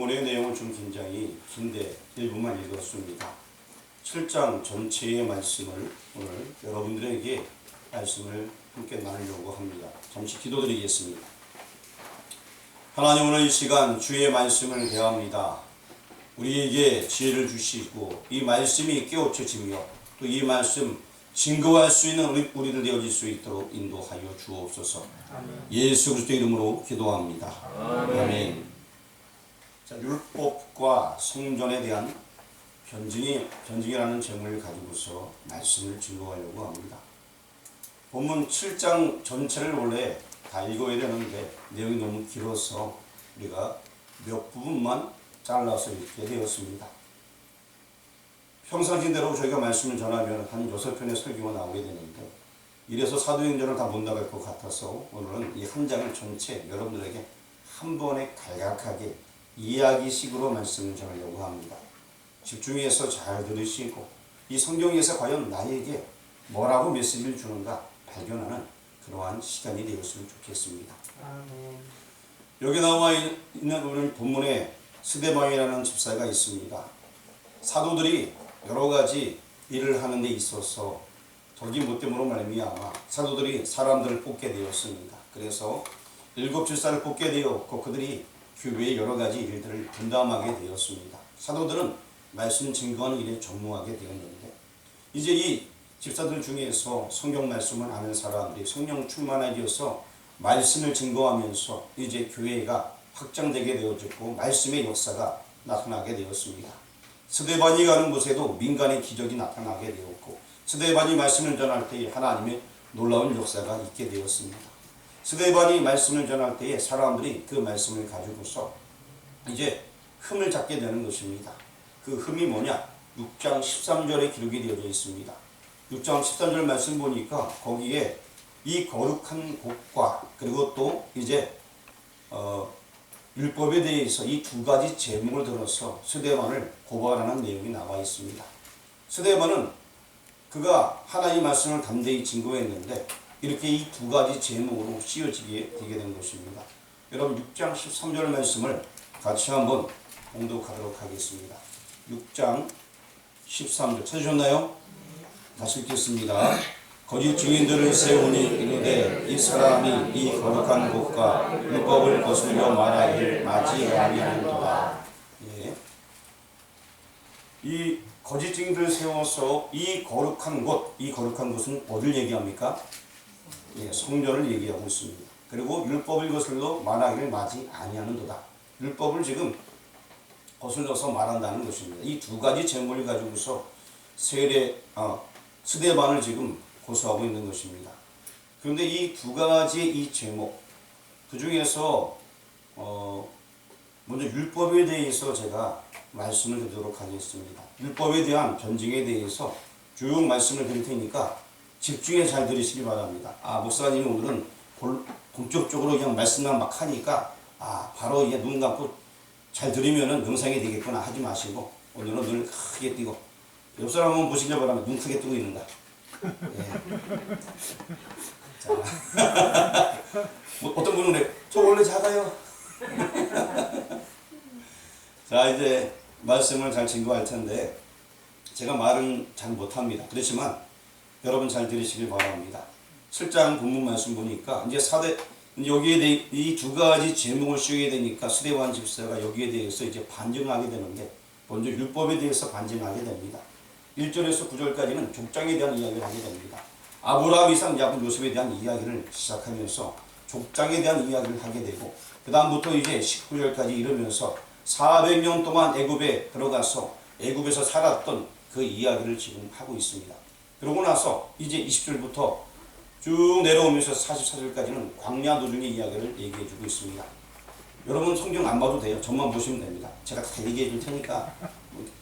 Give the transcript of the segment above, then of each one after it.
본문의 내용은 좀 굉장히 긴데 일부만 읽었습니다. 7장 전체의 말씀을 오늘 여러분들에게 말씀을 함께 나누려고 합니다. 잠시 기도드리겠습니다. 하나님, 오늘 이 시간 주의 말씀을 대합니다. 우리에게 지혜를 주시고 이 말씀이 깨우쳐지며 또 이 말씀 증거할 수 있는 우리들 되어질 수 있도록 인도하여 주옵소서. 아멘. 예수 그리스도 이름으로 기도합니다. 아멘. 자, 율법과 성전에 대한 변증이라는 제목을 가지고서 말씀을 증거하려고 합니다. 본문 7장 전체를 원래 다 읽어야 되는데 내용이 너무 길어서 우리가 몇 부분만 잘라서 읽게 되었습니다. 평상시대로 저희가 말씀을 전하면 한 6편의 설교가 나오게 되는데 이래서 사도행전을 다 못 나갈 것 같아서 오늘은 이 한 장을 전체 여러분들에게 한 번에 간략하게 이야기식으로 말씀을 전하려고 합니다. 집중해서 잘 들으시고 이 성경에서 과연 나에게 뭐라고 메시지를 주는가 발견하는 그러한 시간이 되었으면 좋겠습니다. 아멘. 여기 나와 있는 오늘 본문에 스데반이라는 집사가 있습니다. 사도들이 여러 가지 일을 하는 데 있어서 덕이 못됨으로 말미암아 사도들이 사람들을 뽑게 되었습니다. 그래서 7 집사를 뽑게 되었고 그들이 교회의 여러 가지 일들을 분담하게 되었습니다. 사도들은 말씀 증거하는 일에 전무하게 되었는데 이제 이 집사들 중에서 성경 말씀을 아는 사람들이 성령 충만하게 되어서 말씀을 증거하면서 이제 교회가 확장되게 되어졌고 말씀의 역사가 나타나게 되었습니다. 스데반이 가는 곳에도 민간의 기적이 나타나게 되었고 스데반이 말씀을 전할 때에 하나님의 놀라운 역사가 있게 되었습니다. 스데반이 말씀을 전할 때에 사람들이 그 말씀을 가지고서 이제 흠을 잡게 되는 것입니다. 그 흠이 뭐냐? 6장 13절에 기록이 되어져 있습니다. 6장 13절 말씀 보니까 거기에 이 거룩한 곳과 그리고 또 이제 율법에 대해서 이 두 가지 제목을 들어서 스데반을 고발하는 내용이 나와 있습니다. 스데반은 그가 하나님의 말씀을 담대히 증거했는데 이렇게 이 두 가지 제목으로 씌워지게 되게 된 것입니다. 여러분 6장 13절 말씀을 같이 한번 봉독하도록 하겠습니다. 6장 13절 찾으셨나요? 다시 읽겠습니다. 거짓 증인들을 세우니 이르되 이 사람이 이 거룩한 곳과 율법을 거스르며 말하기를 마지 아니하는도다. 예. 이 거짓 증인들을 세워서 이 거룩한 곳은 어딜 얘기합니까? 예, 성전을 얘기하고 있습니다. 그리고 율법을 거슬러 말하기를 마지 아니하는도다. 율법을 지금 거슬러서 말한다는 것입니다. 이 두 가지 제목을 가지고서 스데반을 지금 고소하고 있는 것입니다. 그런데 이 두 가지 이 제목 그 중에서 먼저 율법에 대해서 제가 말씀을 드리도록 하겠습니다. 율법에 대한 변증에 대해서 쭉 말씀을 드릴 테니까 집중해 잘 들으시기 바랍니다. 목사님이 오늘은 본격적으로 그냥 말씀만 막 하니까 바로 이제 눈 감고 잘 들으면은 명상이 되겠구나 하지 마시고 오늘은 눈을 크게 뜨고 옆 사람 한번 보시길 바랍니다. 눈 크게 뜨고 있는가? 예. 자, 어떤 분은 그래, 저 원래 작아요. 자, 이제 말씀을 잘 증거할 텐데 제가 말은 잘 못합니다. 그렇지만 여러분 잘 들으시길 바랍니다. 7장 본문 말씀 보니까 이제 여기에 대해 이 두 가지 제목을 씌우게 되니까 스데반 집사가 여기에 대해서 이제 반증하게 되는데 먼저 율법에 대해서 반증하게 됩니다. 1절에서 9절까지는 족장에 대한 이야기를 하게 됩니다. 아브라함, 이삭, 야곱, 요셉에 대한 이야기를 시작하면서 족장에 대한 이야기를 하게 되고 그 다음부터 이제 19절까지 이르면서 400년 동안 애굽에 들어가서 애굽에서 살았던 그 이야기를 지금 하고 있습니다. 그러고 나서 이제 20절부터 쭉 내려오면서 44절까지는 광야 도중의 이야기를 얘기해 주고 있습니다. 여러분 성경 안 봐도 돼요. 저만 보시면 됩니다. 제가 다 얘기해 줄 테니까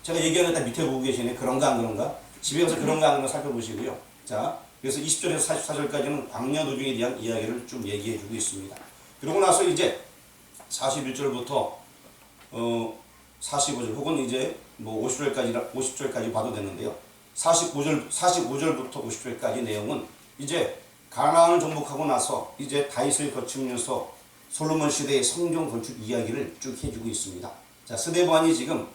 제가 얘기하는 다 밑에 보고 계시네. 그런가 안 그런가? 집에 가서 그런가 안 그런가 살펴보시고요. 자, 그래서 20절에서 44절까지는 광야 도중에 대한 이야기를 쭉 얘기해 주고 있습니다. 그러고 나서 이제 41절부터 45절 혹은 이제 50절까지 봐도 되는데요. 45절부터 50절까지 내용은 이제 가나안을 정복하고 나서 이제 다윗을 거치면서 솔로몬 시대의 성전 건축 이야기를 쭉 해주고 있습니다. 자, 스데반이 지금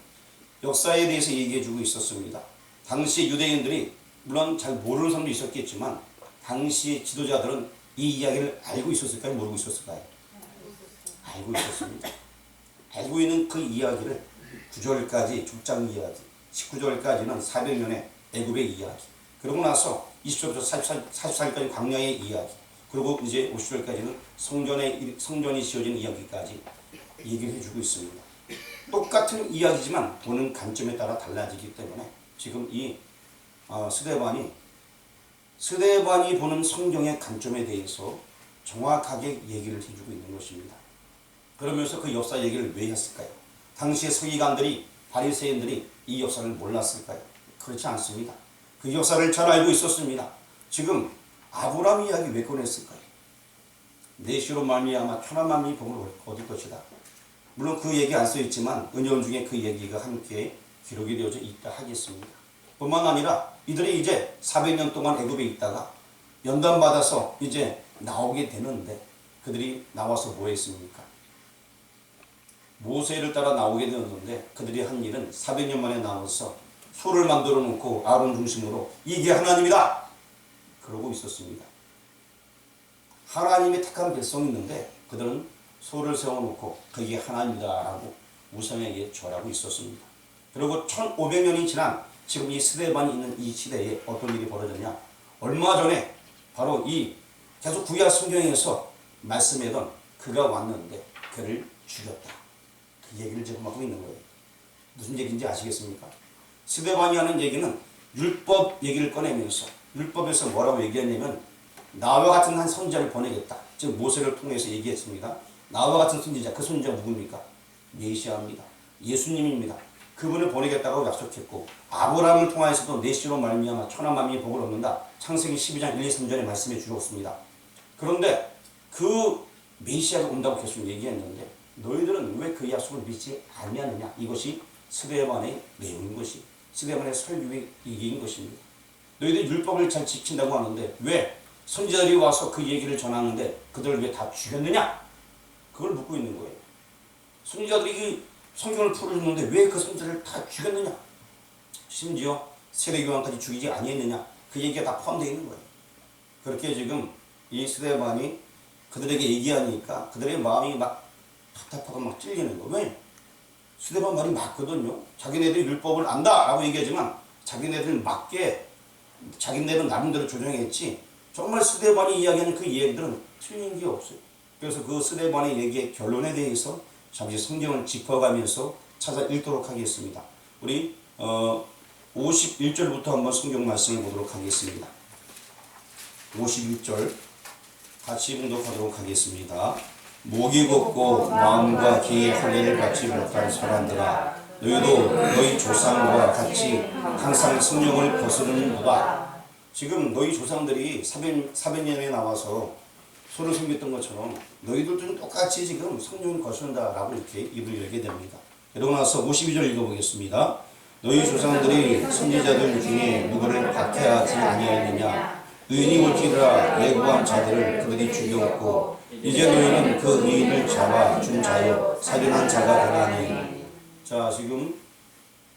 역사에 대해서 얘기해주고 있었습니다. 당시 유대인들이 물론 잘 모르는 사람도 있었겠지만 당시 지도자들은 이 이야기를 알고 있었을까요? 모르고 있었을까요? 알고 있었습니다. 알고 있는 그 이야기를 9절까지 족장 이야기, 19절까지는 400년의 애굽의 이야기, 그러고 나서 20절부터 44절까지 광야의 이야기, 그리고 이제 50절까지는 성전이 지어진 이야기까지 얘기를 해주고 있습니다. 똑같은 이야기지만 보는 관점에 따라 달라지기 때문에 지금 이 스데반이 보는 성경의 관점에 대해서 정확하게 얘기를 해주고 있는 것입니다. 그러면서 그 역사 얘기를 왜 했을까요? 당시의 서기관들이, 바리새인들이 이 역사를 몰랐을까요? 그렇지 않습니다. 그 역사를 잘 알고 있었습니다. 지금 아브라함 이야기 왜 꺼냈을까요? 내시로 말미암아 천한 만민이 복을 얻을 것이다. 물론 그 얘기 안 써있지만 은연 중에 그 얘기가 함께 기록이 되어져 있다 하겠습니다. 뿐만 아니라 이들이 이제 400년 동안 애굽에 있다가 연단받아서 이제 나오게 되는데 그들이 나와서 뭐 했습니까? 모세를 따라 나오게 되었는데 그들이 한 일은 400년 만에 나와서 소를 만들어 놓고 아론 중심으로 이게 하나님이다! 그러고 있었습니다. 하나님의 택한 백성이 있는데 그들은 소를 세워놓고 그게 하나님이다라고 우상에게 절하고 있었습니다. 그리고 1500년이 지난 지금 이 스데반이 있는 이 시대에 어떤 일이 벌어졌냐? 얼마 전에 바로 이 계속 구약 성경에서 말씀하던 그가 왔는데 그를 죽였다. 그 얘기를 지금 하고 있는 거예요. 무슨 얘기인지 아시겠습니까? 스데반이 하는 얘기는 율법 얘기를 꺼내면서 율법에서 뭐라고 얘기했냐면 나와 같은 한 선지자를 보내겠다. 즉 모세를 통해서 얘기했습니다. 나와 같은 선지자, 그 선지자가 누굽니까? 메시아입니다. 예수님입니다. 그분을 보내겠다고 약속했고 아브라함을 통하여서도 내시로 말미암아 천한 만민이 복을 얻는다. 창세기 12장 1, 2, 3절에 말씀해 주었습니다. 그런데 그 메시아가 온다고 계속 얘기했는데 너희들은 왜 그 약속을 믿지 아니하느냐? 이것이 스데반의 내용인 것이 스데반의 설교의 얘기인 것입니다. 너희들 율법을 잘 지킨다고 하는데 왜 선지자들이 와서 그 얘기를 전하는데 그들을 왜 다 죽였느냐? 그걸 묻고 있는 거예요. 선지자들이 그 성경을 풀어줬는데 왜 그 선지자를 다 죽였느냐? 심지어 세례요한까지 죽이지 아니했느냐? 그 얘기가 다 포함되어 있는 거예요. 그렇게 지금 이 스데반이 그들에게 얘기하니까 그들의 마음이 막 답답하고 막 찔리는 거예요. 왜? 스데반 말이 맞거든요. 자기네들이 율법을 안다라고 얘기하지만 자기네들 맞게 자기네들은 나름대로 조정했지 정말 스데반이 이야기하는 그 얘기들은 틀린 게 없어요. 그래서 그 스데반의 얘기의 결론에 대해서 잠시 성경을 짚어가면서 찾아 읽도록 하겠습니다. 우리 51절부터 한번 성경 말씀을 보도록 하겠습니다. 51절 같이 봉독하도록 하겠습니다. 목이 곱고 마음과 귀에 할례를 받지 못한 사람들아 너희도 너희 조상과 같이 항상 성령을 거스르는도다. 지금 너희 조상들이 400년에 나와서 소를 섬겼던 것처럼 너희들도 똑같이 지금 성령을 거스른다라고 이렇게 입을 열게 됩니다. 그러고 나서 52절 읽어보겠습니다. 너희 조상들이 선지자들 중에 누구를 박해하지 아니하였느냐? 의인이 올지라 예고한 자들을 그들이 죽여왔고 이제 너희는 그 의인을 잡아 준 자여 살인한 자가 되나니. 자, 지금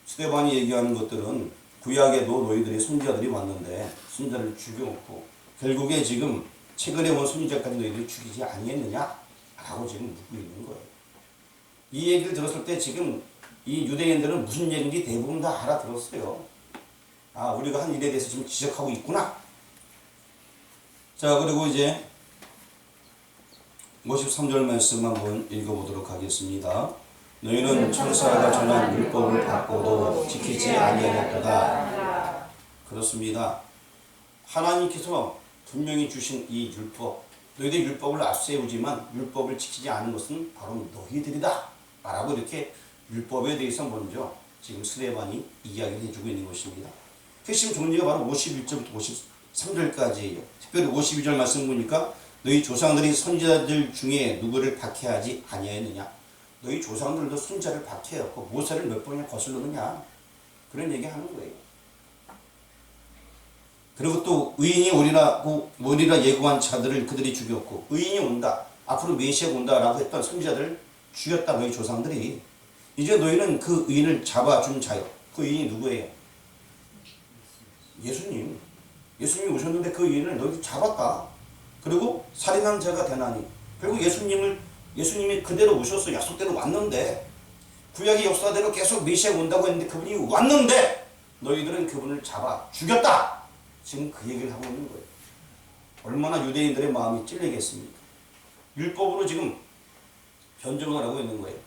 스데반이 얘기하는 것들은 구약에도 너희들이 선지자들이 왔는데 선지자를 죽여놓고 결국에 지금 최근에 온 선지자까지 너희들이 죽이지 아니했느냐? 라고 지금 묻고 있는 거예요. 이 얘기를 들었을 때 지금 이 유대인들은 무슨 얘기인지 대부분 다 알아들었어요. 아, 우리가 한 일에 대해서 지금 지적하고 있구나. 자, 그리고 이제 53절 말씀 한번 읽어보도록 하겠습니다. 너희는 천사가 전한 율법을 받고도 지키지 아니하였도다. 그렇습니다. 하나님께서 분명히 주신 이 율법, 너희들 율법을 앞세우지만 율법을 지키지 않은 것은 바로 너희들이다 라고 이렇게 율법에 대해서 먼저 지금 스데반이 이야기를 해주고 있는 것입니다. 핵심 정리가 바로 51절부터 53절까지예요. 특별히 52절 말씀 보니까 너희 조상들이 선지자들 중에 누구를 박해하지 아니하였느냐? 너희 조상들도 선지자를 박해했고 모세를 몇 번이나 거슬렀느냐? 그런 얘기하는 거예요. 그리고 또 의인이 오리라 예고한 자들을 그들이 죽였고 의인이 온다. 앞으로 메시아가 온다라고 했던 선지자들을 죽였다. 너희 조상들이. 이제 너희는 그 의인을 잡아준 자요. 그 의인이 누구예요? 예수님. 예수님이 오셨는데 그 의인을 너희들 잡았다. 그리고 살인한 자가 되나니. 결국 예수님이 그대로 오셔서 약속대로 왔는데, 구약의 역사대로 계속 메시아가 온다고 했는데 그분이 왔는데 너희들은 그분을 잡아 죽였다. 지금 그 얘기를 하고 있는 거예요. 얼마나 유대인들의 마음이 찔리겠습니까? 율법으로 지금 변증을 하고 있는 거예요.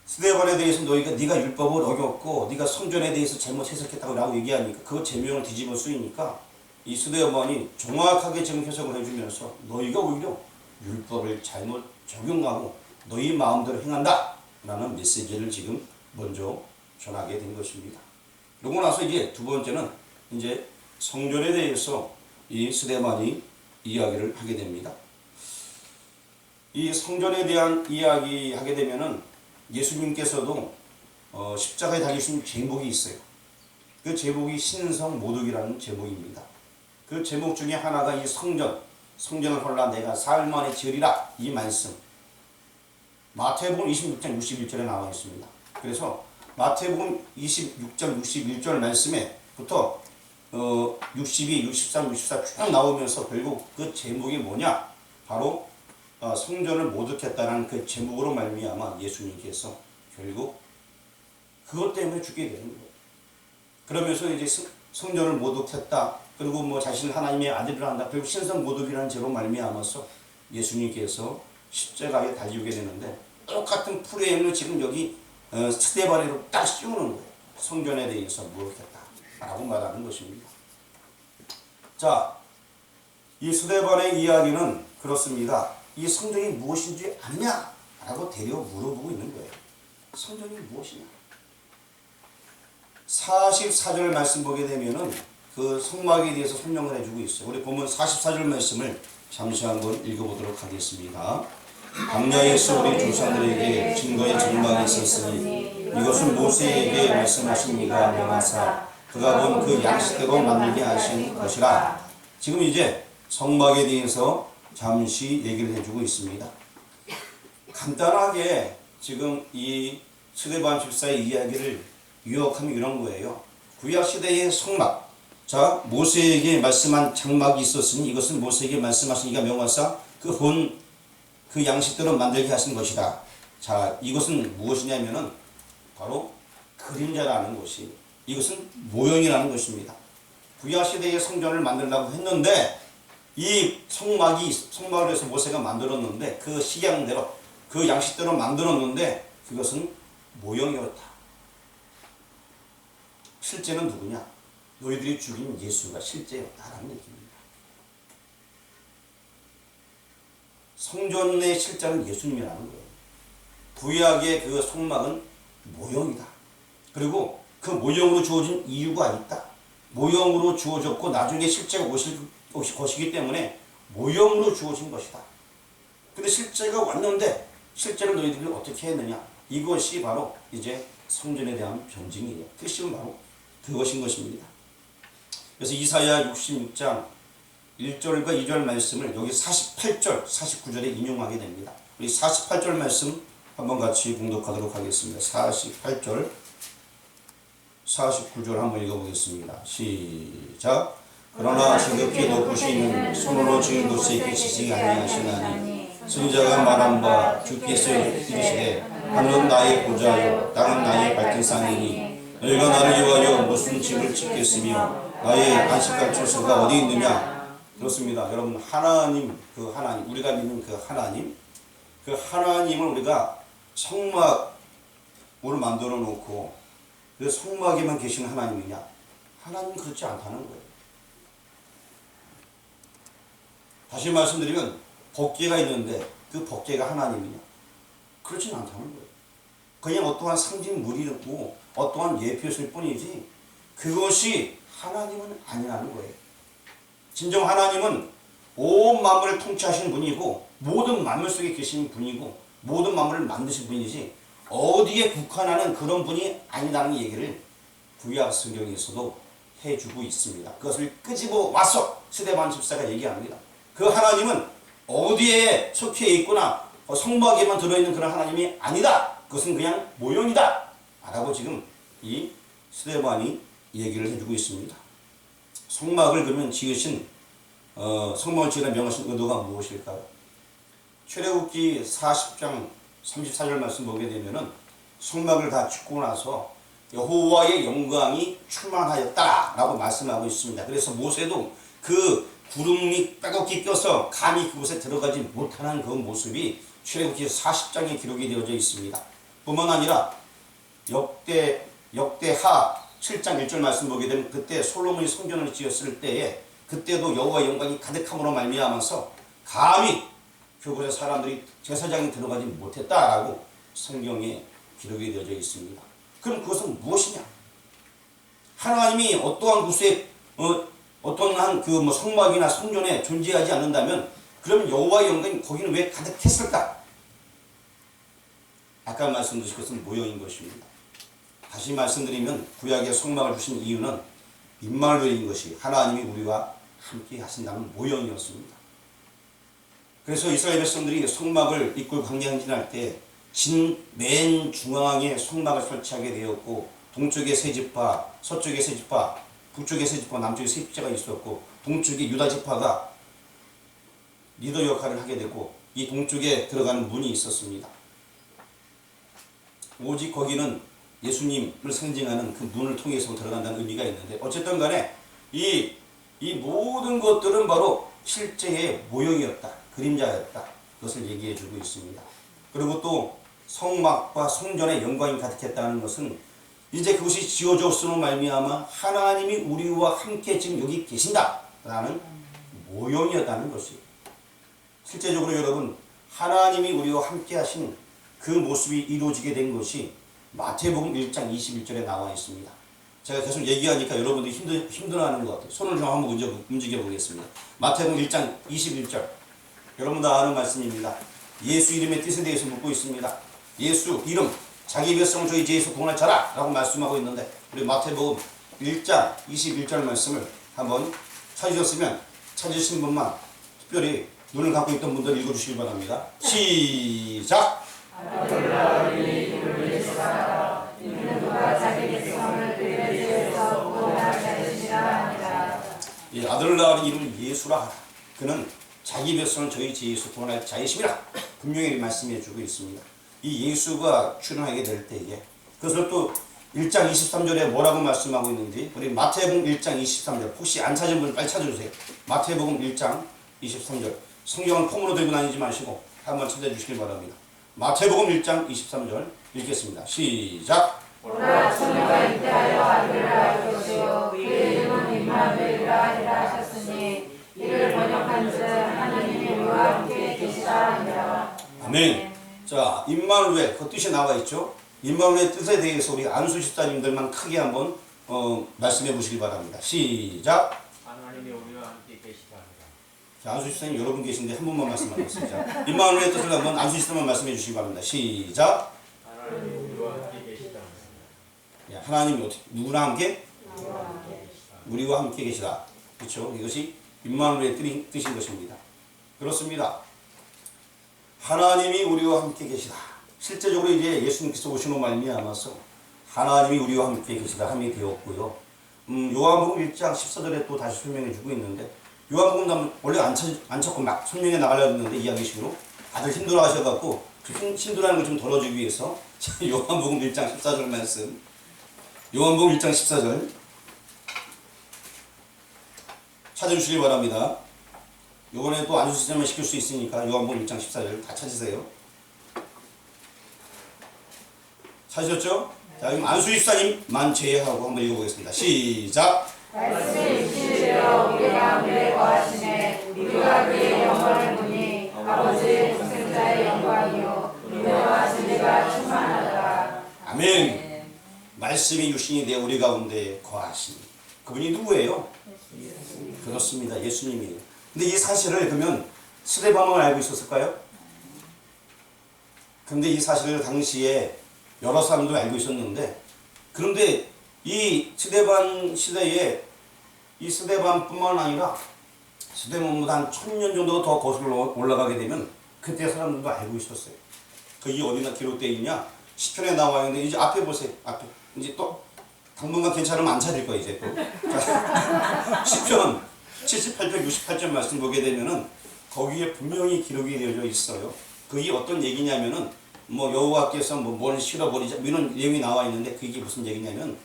스데반에 대해서 네가 율법을 어겼고 네가 성전에 대해서 잘못 해석했다고 라고 얘기하니까 그 제명을 뒤집어 쓰이니까 이 스데반이 정확하게 지금 해석을 해주면서 너희가 오히려 율법을 잘못 적용하고 너희 마음대로 행한다 라는 메시지를 지금 먼저 전하게 된 것입니다. 그러고 나서 이제 두 번째는 이제 성전에 대해서 이 스데반이 이야기를 하게 됩니다. 이 성전에 대한 이야기 하게 되면은 예수님께서도 십자가에 달리신 제목이 있어요. 그 제목이 신성모독이라는 제목입니다. 그 제목 중에 하나가 이 성전을 헐라 내가 사흘 만에 지으리라 이 말씀. 마태복음 26장 61절에 나와 있습니다. 그래서 마태복음 26장 61절 말씀에부터 62, 63, 64 쭉 나오면서 결국 그 제목이 뭐냐? 바로 성전을 모독했다는 그 제목으로 말미암아 예수님께서 결국 그것 때문에 죽게 되는 거예요. 그러면서 이제 성전을 모독했다. 그리고 뭐 자신을 하나님의 아들을 한다. 결국 신성 모독이라는 죄로 말미암아서 예수님께서 십자가에 달리게 되는데 똑같은 프레임을 지금 여기 스데반으로 딱 씌우는 거예요. 성전에 대해서 모독했다라고 말하는 것입니다. 자, 이 스데반의 이야기는 그렇습니다. 이 성전이 무엇인지 아느냐? 라고 대려 물어보고 있는 거예요. 성전이 무엇이냐? 44절 말씀 보게 되면은 그 성막에 대해서 설명을 해주고 있어요. 우리 보면 44절 말씀을 잠시 한번 읽어보도록 하겠습니다. 광야에서 우리 조상들에게 증거의 장막이 있었으니 이것은 모세에게 말씀하신 이가 명하사 그가 본 그 양식대로 만들게 하신 것이라. 지금 이제 성막에 대해서 잠시 얘기를 해주고 있습니다. 간단하게 지금 이 스데반 집사의 이야기를 요약하면 이런 거예요. 구약시대의 성막. 자, 모세에게 말씀한 장막이 있었으니 이것은 모세에게 말씀하신 이가 명하사 그 양식대로 만들게 하신 것이다. 자, 이것은 무엇이냐면은 바로 그림자라는 것이, 이것은 모형이라는 것입니다. 구약시대의 성전을 만들려고 했는데 이 성막을 해서 모세가 만들었는데 그 식양대로 그 양식대로 만들었는데 그것은 모형이었다. 실제는 누구냐? 너희들이 죽인 예수가 실제였다라는 얘기입니다. 성전의 실제는 예수님이라는 거예요. 구약의 그 성막은 모형이다. 그리고 그 모형으로 주어진 이유가 있다. 모형으로 주어졌고 나중에 실제가 오실 것이기 때문에 모형으로 주어진 것이다. 근데 실제가 왔는데 실제로 너희들이 어떻게 했느냐? 이것이 바로 이제 성전에 대한 변증이에요. 핵심은 바로 그것인 것입니다. 그래서 이사야 66장 1절과 2절 말씀을 여기 48절, 49절에 인용하게 됩니다. 우리 48절 말씀 한번 같이 봉독하도록 하겠습니다. 48절, 49절 한번 읽어보겠습니다. 시작. 그러나 지극히 높으신 손으로 지은 곳에 계시지 아니하시나니 선지자가 말한 바 주께서 이르시되 하늘은 나의 보좌요 땅은 나의 발등상이니 너희가 나를 위하여 무슨 집을 짓겠으며 나의 안식할 처소가 어디 있느냐. 그렇습니다. 여러분, 하나님, 우리가 믿는 그 하나님을 우리가 성막으로 만들어 놓고 그 성막에만 계시는 하나님이냐? 하나님은 그렇지 않다는 거예요. 다시 말씀드리면 법궤가 있는데 그 법궤가 하나님이냐? 그렇진 않다는 거예요. 그냥 어떠한 상징물이고 어떠한 예표일 뿐이지 그것이 하나님은 아니라는 거예요. 진정 하나님은 온 만물을 통치하시는 분이고 모든 만물 속에 계신 분이고 모든 만물을 만드신 분이지 어디에 국한하는 그런 분이 아니라는 얘기를 구약 성경에서도 해주고 있습니다. 그것을 끄집어 와서 스데반 집사가 얘기합니다. 그 하나님은 어디에 속해 있거나 성막에만 들어있는 그런 하나님이 아니다. 그것은 그냥 모형이다 라고 지금 이 스데반이 얘기를 해주고 있습니다. 성막을 그러면 지으신 성막을 지으라 명하신 의도가 무엇일까요? 출애굽기 40장 34절 말씀 보게 되면은 성막을 다 짓고 나서 여호와의 영광이 충만하였다라고 말씀하고 있습니다. 그래서 모세도 그 구름이 빼곡히 껴서 감히 그곳에 들어가지 못하는 그 모습이 출애굽기 40장에 기록이 되어져 있습니다. 뿐만 아니라 역대하 7장 1절 말씀 보게 되면 그때 솔로몬이 성전을 지었을 때에 그때도 여호와의 영광이 가득함으로 말미암아서 감히 그곳에 사람들이 제사장이 들어가지 못했다라고 성경에 기록이 되어져 있습니다. 그럼 그것은 무엇이냐? 하나님이 어떠한 곳에 어떠한 그 성막이나 성전에 존재하지 않는다면 그럼 여호와의 영광이 거기는 왜 가득했을까? 아까 말씀드린 것은 모형인 것입니다. 다시 말씀드리면 구약의 성막을 주신 이유는 임마누엘인 것이 하나님이 우리와 함께 하신다는 모형이었습니다. 그래서 이스라엘 백성들이 성막을 이끌고 광야를 지날 때 맨 중앙에 성막을 설치하게 되었고 동쪽에 세 지파, 서쪽에 세 지파, 북쪽에 세 지파, 남쪽에 세 지파가 있었고 동쪽에 유다 지파가 리더 역할을 하게 되고 이 동쪽에 들어가는 문이 있었습니다. 오직 거기는 예수님을 상징하는 그 문을 통해서 들어간다는 의미가 있는데 어쨌든 간에 이 모든 것들은 바로 실제의 모형이었다. 그림자였다. 그것을 얘기해 주고 있습니다. 그리고 또 성막과 성전의 영광이 가득했다는 것은 이제 그것이 지어졌으므로 말미암아 하나님이 우리와 함께 지금 여기 계신다라는 모형이었다는 것이 실제적으로 여러분 하나님이 우리와 함께 하신 그 모습이 이루어지게 된 것이 마태복음 1장 21절에 나와 있습니다. 제가 계속 얘기하니까 여러분들이 힘들어하는 것 같아요. 손을 좀 한번 움직여 보겠습니다. 마태복음 1장 21절 여러분 다 아는 말씀입니다. 예수 이름의 뜻에 대해서 묻고 있습니다. 예수 이름 자기 백성 저희 죄에서 구원할 자라 라고 말씀하고 있는데 우리 마태복음 1장 21절 말씀을 한번 찾으셨으면 찾으신 분만 특별히 눈을 감고 있던 분들 읽어주시기 바랍니다. 시작! 이 아들 낳은 이름 예수라 하라. 그는 자기 백성을 저희 죄에서 구원할 자이심이라 분명히 말씀해 주고 있습니다. 이 예수가 출현하게 될 때에 그것을 또 1장 23절에 뭐라고 말씀하고 있는지 우리 마태복음 1장 23절 혹시 안 찾은 분 빨리 찾아주세요. 마태복음 1장 23절 성경은 콩으로 들고 다니지 마시고 한번 찾아주시길 바랍니다. 마태복음 1장 23절 읽겠습니다. 시작! 오라 처녀가 잉태하여 아들을 낳을 것이요 그의 이름은 임마누엘이라 하리라 하셨으니 이를 번역한즉 하나님이 우리와 함께 계시다 하니라. 아멘. 자, 임마누엘 그 뜻이 나와 있죠. 임마누엘 뜻에 대해서 우리 안수 집사님들만 크게 한번 말씀해 보시기 바랍니다. 시작. 하나님이 우리와 함께 계시다 하니라. 자, 안수 집사님 여러분 계신데 한 분만 말씀하겠습니다. 임마누엘 뜻을 한번 안수 집사님만 말씀해 주시기 바랍니다. 시작. 하나님이 우리와 함께 계시다 하니라. 하나님이 어떻게 누구나 함께? 우리와 함께 계시다. 그렇죠? 이것이 임마누엘의 뜻인 것입니다. 그렇습니다. 하나님이 우리와 함께 계시다. 실제적으로 이제 예수님께서 오시는 말미암아서 하나님이 우리와 함께 계시다 함이 되었고요. 요한복음 1장 14절에 또 다시 설명해 주고 있는데 요한복음 원래 안 찾고 막 설명해 나가려고 했는데 이야기식으로 다들 힘들어 하셔갖고 힘들어하는 걸 좀 덜어주기 위해서 요한복음 1장 14절 말씀 요한복음 1장 14절 찾아주시기 바랍니다. 요번에 또 안수 시점을 시킬 수 있으니까 요한복음 1장 14절 다 찾으세요. 찾으셨죠? 자, 그럼 안수 집사님만 제외하고 한번 읽어보겠습니다. 시작! 말씀이 이시되어 우리가 함께 거하시네 우리가 그의 영광을 보니 아버지의 독생자의 영광이요 은혜와 진리가 충만하더라. 아멘. 말씀이 육신이 되어 우리 가운데 거하시니 그분이 누구예요? 그렇습니다. 예수님이에요. 근데 이 사실을 그러면 스데반만 알고 있었을까요? 그런데 이 사실을 당시에 여러 사람도 알고 있었는데 그런데 이 스데반 시대에 이 스데반뿐만 아니라 스데반보다 한 1000년 정도 더 거슬러 올라가게 되면 그때 사람들도 알고 있었어요. 그 이 어디나 기록되어 있냐? 시편에 나와 있는데 이제 앞에 보세요. 앞에 이제 또 당분간 괜찮으면 안 찾을 거예요 이제 또. 시편 78편 68절 말씀 보게 되면은 거기에 분명히 기록이 되어져 있어요. 그게 어떤 얘기냐면은 뭐 여호와께서 뭘 실어버리자 이런 내용이 나와 있는데 그게 무슨 얘기냐면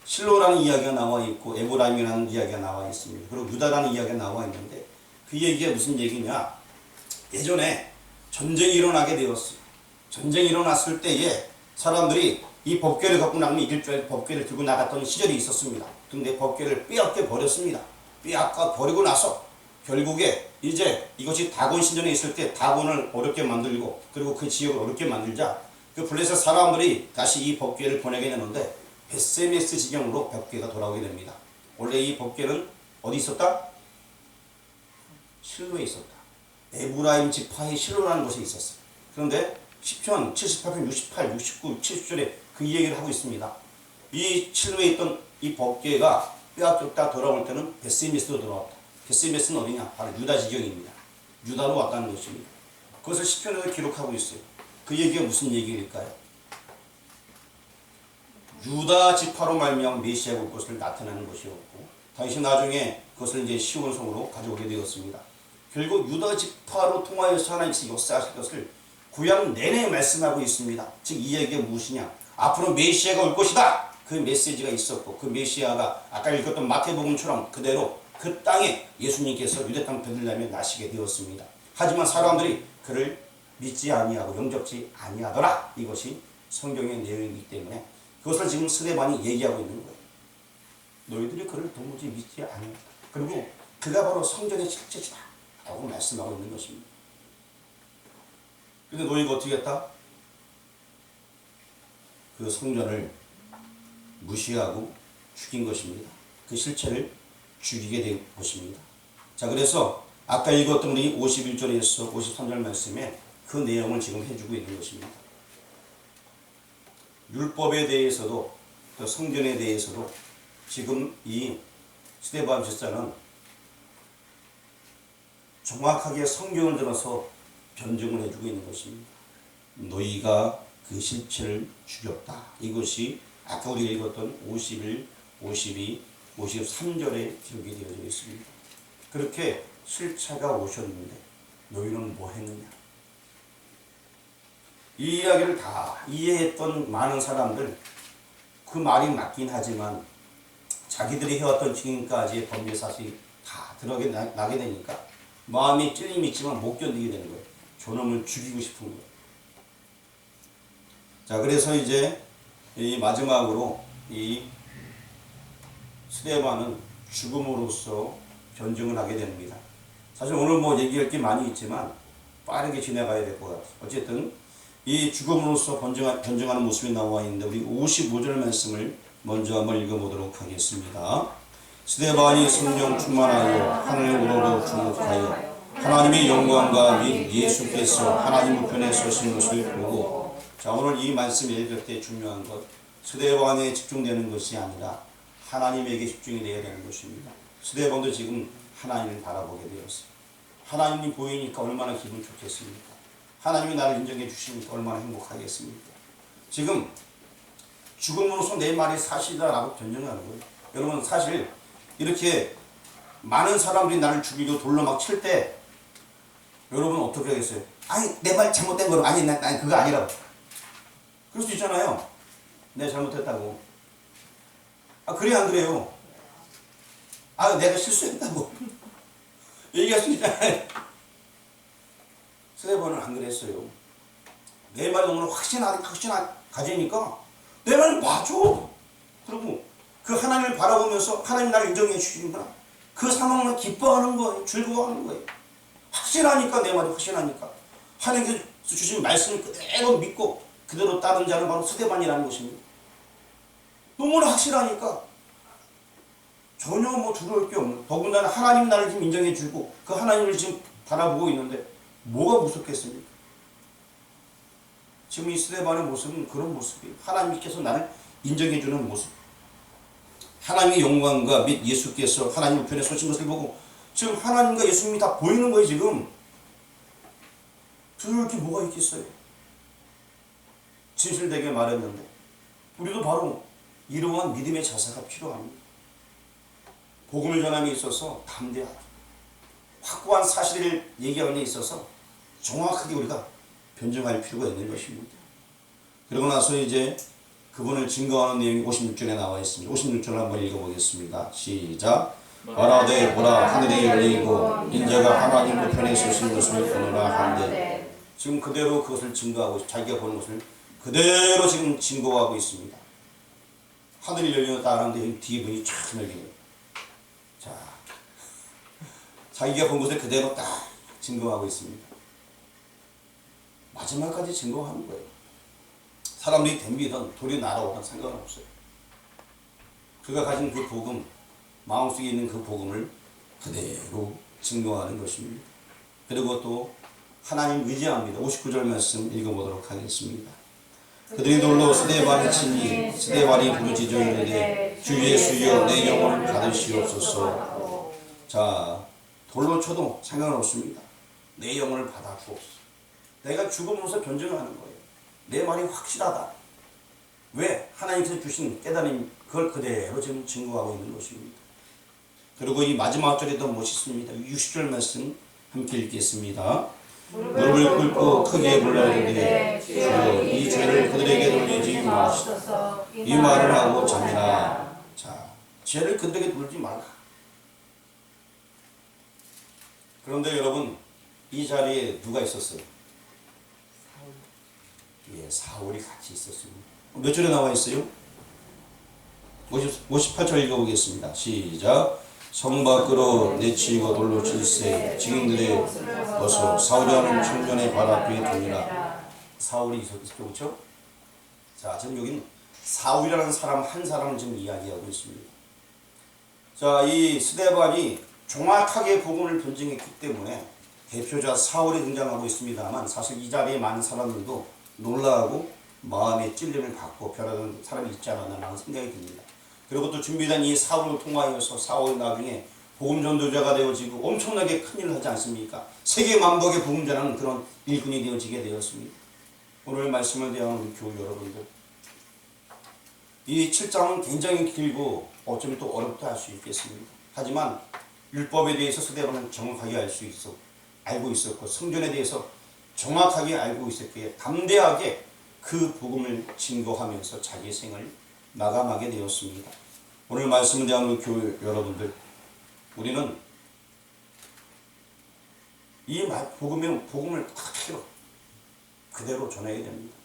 실로라는 이야기가 나와 있고 에브라임이라는 이야기가 나와 있습니다. 그리고 유다라는 이야기가 나와 있는데 그 얘기가 무슨 얘기냐? 예전에 전쟁이 일어나게 되었어요. 전쟁이 일어났을 때에 사람들이 이 법궤를 갖고 나가면 이길 줄 알고 법궤를 들고 나갔던 시절이 있었습니다. 근데 법궤를 빼앗겨 버렸습니다. 빼앗겨 버리고 나서 결국에 이제 이것이 다곤 신전에 있을 때 다곤을 어렵게 만들고 그리고 그 지역을 어렵게 만들자 그 블레셋 사람들이 다시 이 법궤를 보내게 되는데 베세메스 지경으로 법궤가 돌아오게 됩니다. 원래 이 법궤는 어디 있었다? 실로에 있었다. 에브라임 지파의 실로라는 곳에 있었어요. 그런데 시편 78편 68, 69, 70절에 그 얘기를 하고 있습니다. 이 실로에 있던 이 법궤가 빼앗겼다 돌아올 때는 베세메스로 돌아왔다. 베세메스는 어디냐? 바로 유다 지경입니다. 유다로 왔다는 것입니다. 그것을 시편에서 기록하고 있어요. 그 얘기가 무슨 얘기일까요? 유다 지파로 말미암아 메시아가 올 것을 나타내는 것이었고 당시 나중에 그것을 이제 시온성으로 가져오게 되었습니다. 결국 유다 지파로 통하여서 하나님께서 역사하실 것을 구약 내내 말씀하고 있습니다. 즉 이 얘기가 무엇이냐? 앞으로 메시아가 올 것이다. 그 메시지가 있었고 그 메시아가 아까 읽었던 마태복음처럼 그대로 그 땅에 예수님께서 유대 땅 베들레헴에 나시게 되었습니다. 하지만 사람들이 그를 믿지 아니하고 영접지 아니하더라. 이것이 성경의 내용이기 때문에 그것을 지금 스데반이 얘기하고 있는 거예요. 너희들이 그를 도무지 믿지 아니하다. 그리고 그가 바로 성전의 실제시다 라고 말씀하고 있는 것입니다. 근데 너희가 어떻게 했다? 그 성전을 무시하고 죽인 것입니다. 그 실체를 죽이게 된 것입니다. 자, 그래서 아까 읽었던 우리 51절에서 53절 말씀에 그 내용을 지금 해주고 있는 것입니다. 율법에 대해서도 또 성전에 대해서도 지금 이 스데반 집사는 정확하게 성경을 들어서 변증을 해주고 있는 것입니다. 너희가 그 실체를 죽였다. 이것이 아까 우리가 읽었던 51, 52, 53절에 기록이 되어져 있습니다. 그렇게 실체가 오셨는데 너희는 뭐 했느냐? 이 이야기를 다 이해했던 많은 사람들 그 말이 맞긴 하지만 자기들이 해왔던 지금까지의 범죄 사실이 다 드러나게 되니까 마음이 찔림이 있지만 못 견디게 되는 거예요. 저놈을 죽이고 싶은 거예요. 자, 그래서 이제 이 마지막으로 이 스데반은 죽음으로써 변증을 하게 됩니다. 사실 오늘 뭐 얘기할 게 많이 있지만 빠르게 지나가야 될 것 같아요. 어쨌든 이 죽음으로써 변증하는 모습이 나와 있는데 우리 55절 말씀을 먼저 한번 읽어보도록 하겠습니다. 스데반이 성령 충만하여 하늘 우러러 주목하여 하나님의 영광과 및 예수께서 하나님 우편에 서신 것을 보고 자, 오늘 이 말씀 읽을 때 중요한 것 스데반에 집중되는 것이 아니라 하나님에게 집중이 되어야 되는 것입니다. 스데반도 지금 하나님을 바라보게 되었어요. 하나님이 보이니까 얼마나 기분 좋겠습니까? 하나님이 나를 인정해 주시니까 얼마나 행복하겠습니까? 지금 죽음으로써 내 말이 사실이다라고 변증하는 거예요. 여러분 사실 이렇게 많은 사람들이 나를 죽이고 돌로 막 칠 때 여러분 어떻게 하겠어요? 아니 내 말 잘못된 거로 아니 난 그거 아니라고 그럴 수 있잖아요. 내가 잘못했다고. 아 그래 안 그래요? 아 내가 실수했다고 얘기할 수 있잖아요. 스데반은 안 그랬어요. 내 말이 오늘 확신하 가지니까 내 말 맞아. 그리고 그 하나님을 바라보면서 하나님 나를 인정해 주시는구나. 그 상황을 기뻐하는 거예요. 즐거워하는 거예요. 확신하니까 내 말이 확신하니까 하나님께서 주신 말씀을 그대로 믿고 그대로 따른 자는 바로 스데반이라는 것입니다. 너무나 확실하니까 전혀 뭐 두려울 게 없는 더군다나 하나님 나를 지금 인정해 주고 그 하나님을 지금 바라보고 있는데 뭐가 무섭겠습니까? 지금 이 스데반의 모습은 그런 모습이에요. 하나님께서 나를 인정해 주는 모습. 하나님의 영광과 및 예수께서 하나님 우편에 서신 것을 보고 지금 하나님과 예수님이 다 보이는 거예요. 지금 두려울 게 뭐가 있겠어요? 진실되게 말했는데 우리도 바로 이러한 믿음의 자세가 필요합니다. 복음을 전함에 있어서 담대하게 확고한 사실을 얘기하는 데 있어서 정확하게 우리가 변증할 필요가 있는 것입니다. 그러고 나서 이제 그분을 증거하는 내용이 56절에 나와 있습니다. 56절 한번 읽어보겠습니다. 시작. 말하되 보라 하늘이 열리고 인자가 하나님 우편에 서신 것을 보노라 하는데 지금 그대로 그것을 증거하고 자기가 보는 것을 그대로 지금 증거하고 있습니다. 하늘이 열렸다 하는데 뒤에 문이 쫙 열리네요. 자, 자기가 본 것을 그대로 딱 증거하고 있습니다. 마지막까지 증거하는 거예요. 사람들이 덤비든 돌이 날아오든 상관없어요. 그가 가진 그 복음, 마음속에 있는 그 복음을 그대로 증거하는 것입니다. 그리고 또 하나님 의지합니다. 59절 말씀 읽어보도록 하겠습니다. 그들이 돌로 스데반이 치니 스데반이 부르짖어 이르되 주 예수여 내 영혼을 받으시옵소서. 자, 돌로 쳐도 상관없습니다. 내 영혼을 받았고 내가 죽음으로써 변증하는 거예요. 내 말이 확실하다. 왜? 하나님께서 주신 깨달음 그걸 그대로 지금 증거하고 있는 것입니다. 그리고 이 마지막 절이 더 멋있습니다. 60절 말씀 함께 읽겠습니다. 무릎을 꿇고 크게 불러이르되 주여 이 죄를 그들에게 돌리지 마시옵소서. 이 말을 하고 잠이라. 자, 죄를 그들에게 돌리지 말라. 그런데 여러분 이 자리에 누가 있었어요? 예, 사울이 같이 있었습니다. 몇 절에 나와 있어요? 58절 읽어보겠습니다. 시작. 성 밖으로 내치고 돌로 칠세 증인들의 어서 사울이라는 청년의 발 앞에 두니라. 사울이 있었죠, 그렇죠? 자, 지금 여기는 사울이라는 사람 한 사람을 지금 이야기하고 있습니다. 자, 이 스데반이 정확하게 복음을 변증했기 때문에 대표자 사울이 등장하고 있습니다만 사실 이 자리에 많은 사람들도 놀라고 마음의 찔림을 갖고 변하는 사람이 있지 않았나라는 생각이 듭니다. 그리고 또 준비된 이 사울을 통하여서 사울이 나중에 복음 전도자가 되어지고 엄청나게 큰일을 하지 않습니까? 세계 만국의 복음 전하는 그런 일꾼이 되어지게 되었습니다. 오늘 말씀을 대하는 교우 여러분들, 이 7장은 굉장히 길고 어쩌면 또 어렵다 할 수 있겠습니다. 하지만 율법에 대해서 스데반은 정확하게 알고 있었고 성전에 대해서 정확하게 알고 있었기에 담대하게 그 복음을 증거하면서 자기의 생을 마감하게 되었습니다. 오늘 말씀을 대하는 교회 여러분들, 우리는 이 복음을 그대로 전해야 됩니다.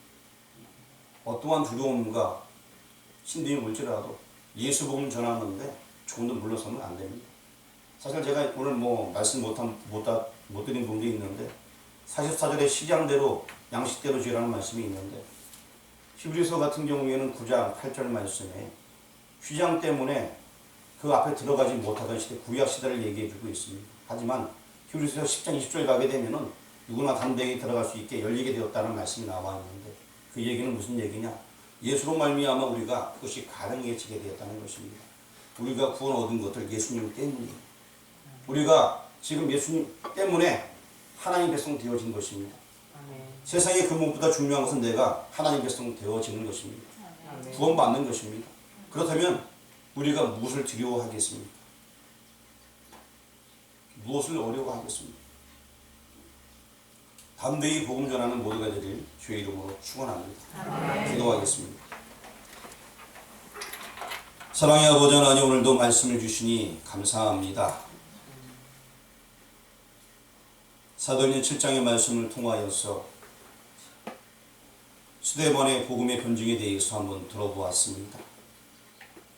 어떠한 두려움과 신등이 올지라도 예수 복음 전하는데 조금도 물러서면 안 됩니다. 사실 제가 오늘 말씀 못 드린 부분도 있는데 44절의 시장대로 양식대로 지으라는 말씀이 있는데 히브리서 같은 경우에는 9장 8절 말씀에 휘장 때문에 그 앞에 들어가지 못하던 시대 구약 시대를 얘기해주고 있습니다. 하지만 히브리서 10장 20절 가게 되면은 누구나 담대히 들어갈 수 있게 열리게 되었다는 말씀이 나와 있는데 그 얘기는 무슨 얘기냐? 예수로 말미암아 우리가 그것이 가능해지게 되었다는 것입니다. 우리가 구원 얻은 것들 예수님 때문이에요. 우리가 지금 예수님 때문에 하나님 백성 되어진 것입니다. 세상에 그 무엇보다 중요한 것은 내가 하나님 백성 되어지는 것입니다. 구원받는 것입니다. 그렇다면 우리가 무엇을 두려워하겠습니까? 무엇을 어려워하겠습니까? 담대히 복음 전하는 모두가 되길 주의 이름으로 축원합니다. 기도하겠습니다. 사랑의 아버지 하나님, 오늘도 말씀을 주시니 감사합니다. 사도행전 7장의 말씀을 통하여서 스데반의 복음의 변증에 대해서 한번 들어보았습니다.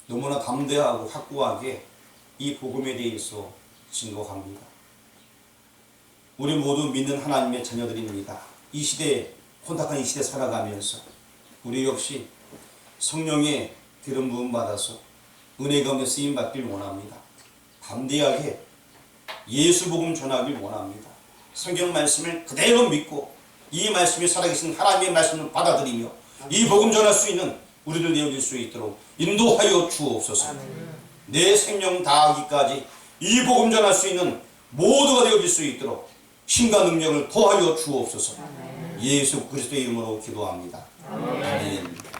너무나 담대하고 확고하게 이 복음에 대해서 증거합니다. 우리 모두 믿는 하나님의 자녀들입니다. 이 시대에, 혼탁한 이 시대에 살아가면서 우리 역시 성령의 기름 부음 받아서 은혜 가운데 쓰임 받길 원합니다. 담대하게 예수 복음 전하길 원합니다. 성경 말씀을 그대로 믿고 이 말씀이 살아계신 하나님의 말씀을 받아들이며 이 복음 전할 수 있는 우리들 되어질 수 있도록 인도하여 주옵소서. 내 생명 다하기까지 이 복음 전할 수 있는 모두가 되어질 수 있도록 힘과 능력을 더하여 주옵소서. 예수 그리스도의 이름으로 기도합니다. 아멘.